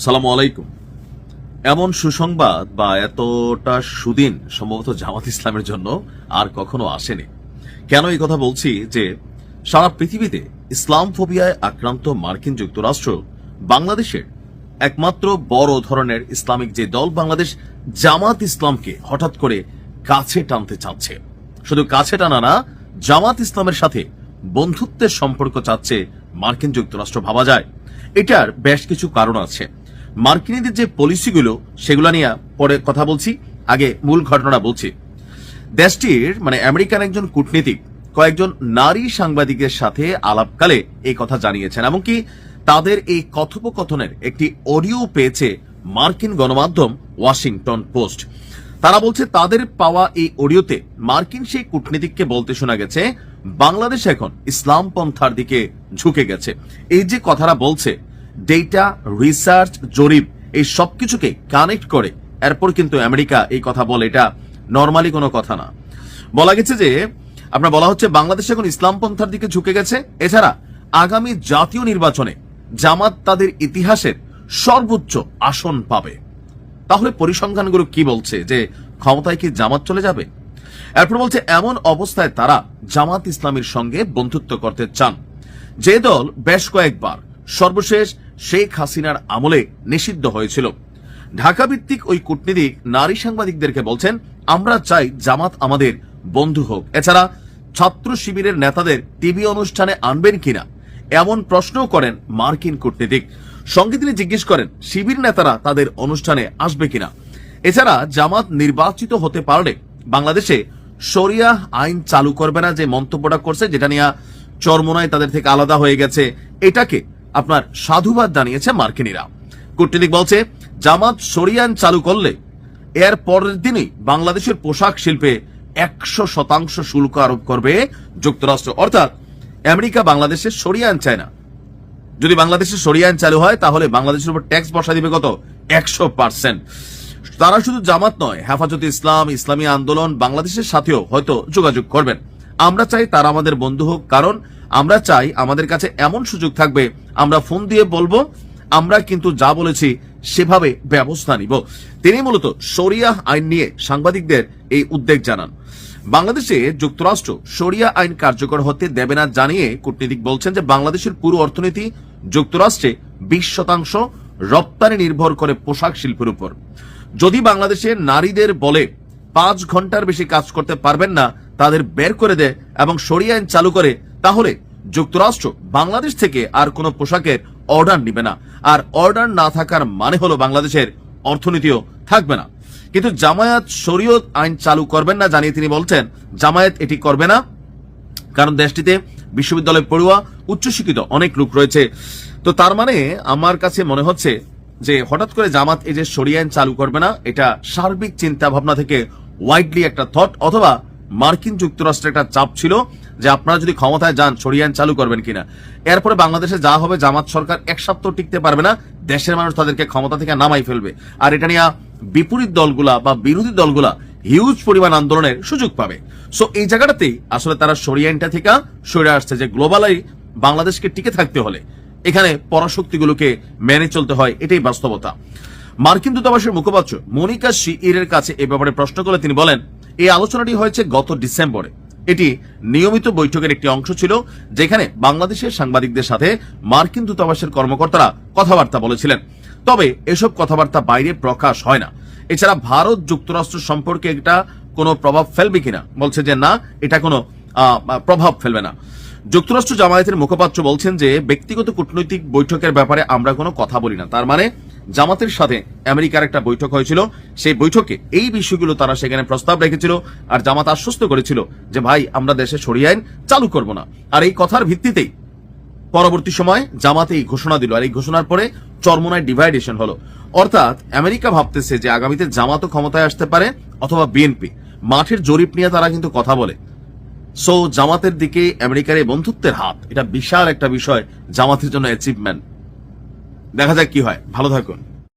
সালামু আলাইকুম। এমন সুসংবাদ বা এতটা সুদিন সম্ভবত জামাত ইসলামের জন্য আর কখনো আসেনি। কেন এই কথা বলছি? যে সারা পৃথিবীতে ইসলাম ফোবিয়ায় আক্রান্ত মার্কিন যুক্তরাষ্ট্র বাংলাদেশের একমাত্র বড় ধরনের ইসলামিক যে দল বাংলাদেশ জামাত ইসলামকে হঠাৎ করে কাছে টানতে চাচ্ছে। শুধু কাছে টানা না, জামাত ইসলামের সাথে বন্ধুত্বের সম্পর্ক চাচ্ছে মার্কিন যুক্তরাষ্ট্র। ভাবা যায় এটার বেশ কিছু কারণ আছে। মার্কিনীদের যে পলিসিগুলো সেগুলো নিয়ে পরে কথা বলছি, আগে মূল ঘটনা বলছি। দেশটির আমেরিকান একজন কূটনীতিক কয়েকজন নারী সাংবাদিকের সাথে আলাপকালে এই কথা জানিয়েছেন, এমনকি তাদের এই কথোপকথনের একটি অডিও পেয়েছে মার্কিন গণমাধ্যম ওয়াশিংটন পোস্ট। তারা বলছে তাদের পাওয়া এই অডিওতে মার্কিন সেই কূটনীতিককে বলতে শোনা গেছে বাংলাদেশ এখন ইসলাম পন্থার দিকে ঝুঁকে গেছে। এই যে কথাটা বলছে, ডেটা, রিসার্চ, জরিপ, এই সবকিছুকে কানেক্ট করে এরপর কিন্তু আমেরিকা এই কথা বলে। এটা নর্মালি কোনো কথা না। বলা গেছে যে বলা হচ্ছে বাংলাদেশ এখন ইসলাম পন্থার দিকে ঝুঁকে গেছে। এছাড়া আগামী জাতীয় নির্বাচনে জামাত তাদের ইতিহাসের সর্বোচ্চ আসন পাবে। তাহলে পরিসংখ্যানগুলো কি বলছে? যে ক্ষমতায় কি জামাত চলে যাবে? এরপর বলছে এমন অবস্থায় তারা জামাত ইসলামের সঙ্গে বন্ধুত্ব করতে চান, যে দল বেশ কয়েকবার সর্বশেষ শেখ হাসিনার আমলে নিষিদ্ধ হয়েছিল। ঢাকা ভিত্তিক ওই কূটনীতিক নারী সাংবাদিকদেরকে বলছেন, আমরা চাই জামাত আমাদের বন্ধু হোক। এছাড়া ছাত্র শিবিরের নেতাদের টিভি অনুষ্ঠানে আনবেন কিনা এমন প্রশ্নও করেন মার্কিন কূটনীতিক। সঙ্গে তিনি জিজ্ঞেস করেন শিবির নেতারা তাদের অনুষ্ঠানে আসবে কিনা। এছাড়া জামাত নির্বাচিত হতে পারলে বাংলাদেশে শরিয়া আইন চালু করবে না, যে মন্তব্যটা করছে, যেটা নিয়ে চরমোনাই তাদের থেকে আলাদা হয়ে গেছে, এটাকে সাধুবাদ জানিয়েছে মার্কিনীরা। কূটনীতিক বলছে জামাত শরিয়া আইন চালু করলে এর পরের দিনই বাংলাদেশের পোশাক শিল্পে 100% শুল্ক আরোপ করবে যুক্তরাষ্ট্র। অর্থাৎ আমেরিকা বাংলাদেশের শরিয়া আইন চায় না। যদি বাংলাদেশের শরিয়া আইন চালু হয় তাহলে বাংলাদেশের উপর ট্যাক্স বসা দিবে কত? 100%। তারা শুধু জামাত নয়, হেফাজতে ইসলাম, ইসলামী আন্দোলন বাংলাদেশের সাথেও হয়তো যোগাযোগ করবেন। আমরা চাই তারা আমাদের বন্ধু হোক, কারণ আমরা চাই আমাদের কাছে এমন সুযোগ থাকবে আমরা ফোন দিয়ে বলবো আমরা কিন্তু যা বলেছি সেভাবে ব্যবস্থা নিব। তিনি মূলত শরিয়া আইন নিয়ে সাংবাদিকদের এই উদ্বেগ জানান। বাংলাদেশে যুক্তরাষ্ট্র শরিয়া আইন কার্যকর হতে দেবে না জানিয়ে কূটনীতিক বলছেন যে বাংলাদেশের পুরো অর্থনীতি যুক্তরাষ্ট্রে 20% রপ্তানি নির্ভর করে পোশাক শিল্পের উপর। যদি বাংলাদেশে নারীদের বলে 5 ঘন্টার বেশি কাজ করতে পারবেন না, তাদের বের করে দেয় এবং শরিয়া আইন চালু করে, তাহলে যুক্তরাষ্ট্র বাংলাদেশ থেকে আর কোনো পোশাকের অর্ডার নিবে না। আর অর্ডার না থাকার মানে হলো বাংলাদেশের অর্থনীতিও থাকবে না। কিন্তু জামায়াত শরীয়ত আইন চালু করবেন না জানিয়ে তিনি বলছেন জামায়াত এটি করবে না, কারণ দেশটিতে বিশ্ববিদ্যালয় পড়ুয়া, উচ্চশিক্ষিত অনেক লোক রয়েছে। তো তার মানে আমার কাছে মনে হচ্ছে যে হঠাৎ করে জামাত এই যে শরিয়া আইন চালু করবে না, এটা সার্বিক চিন্তা ভাবনা থেকে ওয়াইডলি একটা থট, অথবা মার্কিন যুক্তরাষ্ট্রের একটা চাপ ছিল যে আপনারা যদি ক্ষমতায় যান শরিয়া আইন চালু করবেন কিনা। এরপরে বাংলাদেশে যা হবে, জামাত সরকার 1 সপ্তাহ টিকতে পারবে না, দেশের মানুষ তাদেরকে ক্ষমতা থেকে নামাই ফেলবে। আর এটা নিয়ে বিপরীত দলগুলা বা বিরোধী দলগুলা হিউজ পরিমাণ আন্দোলনের সুযোগ পাবে। সো এই জায়গাটাতেই আসলে তারা শরিয়া আইনটা থেকে সরে আসছে, যে গ্লোবালি বাংলাদেশকে টিকে থাকতে হলে এখানে পরাশক্তিগুলোকে মেনে চলতে হয়, এটাই বাস্তবতা। মার্কিন দূতাবাসের মুখপাত্র মনিকা শিইরের কাছে এ ব্যাপারে প্রশ্ন করে তিনি বলেন, এই আলোচনাটি হয়েছে গত ডিসেম্বরে। এটি নিয়মিত বৈঠকের একটি অংশ ছিল, যেখানে বাংলাদেশের সাংবাদিকদের সাথে মার্কিন দূতাবাসের কর্মকর্তারা কথাবার্তা বলেছিলেন। তবে এসব কথাবার্তা বাইরে প্রকাশ হয় না। এছাড়া ভারত যুক্তরাষ্ট্র সম্পর্কে এটা কোনো প্রভাব ফেলবে কিনা, বলছে যে না, এটা কোনো প্রভাব ফেলবে না। যুক্তরাষ্ট্র জামায়াতের মুখপাত্র বলছেন যে ব্যক্তিগত কূটনৈতিক বৈঠকের ব্যাপারে আমরা কোনো কথা বলি না। তার মানে জামাতের সাথে আমেরিকার একটা বৈঠক হয়েছিল, সেই বৈঠকে এই বিষয়গুলো তারা সেখানে প্রস্তাব রেখেছিল, আর জামাত আশ্বস্ত করেছিল যে ভাই আমরা দেশে শরিয়া আইন চালু করব না। আর এই কথার ভিত্তিতেই পরবর্তী সময় জামাত এই ঘোষণা দিল, আর এই ঘোষণার পরে চরমোনায় ডিভাইডেশন হলো। অর্থাৎ আমেরিকা ভাবতেছে যে আগামীতে জামাতও ক্ষমতায় আসতে পারে অথবা বিএনপি। মাঠের জরিপ নিয়ে তারা কিন্তু কথা বলে। সো জামাতের দিকে আমেরিকার এই বন্ধুত্বের হাত, এটা বিশাল একটা বিষয় জামাতের জন্য অ্যাচিভমেন্ট। দেখা যাক কি হয়। ভালো থাকুন।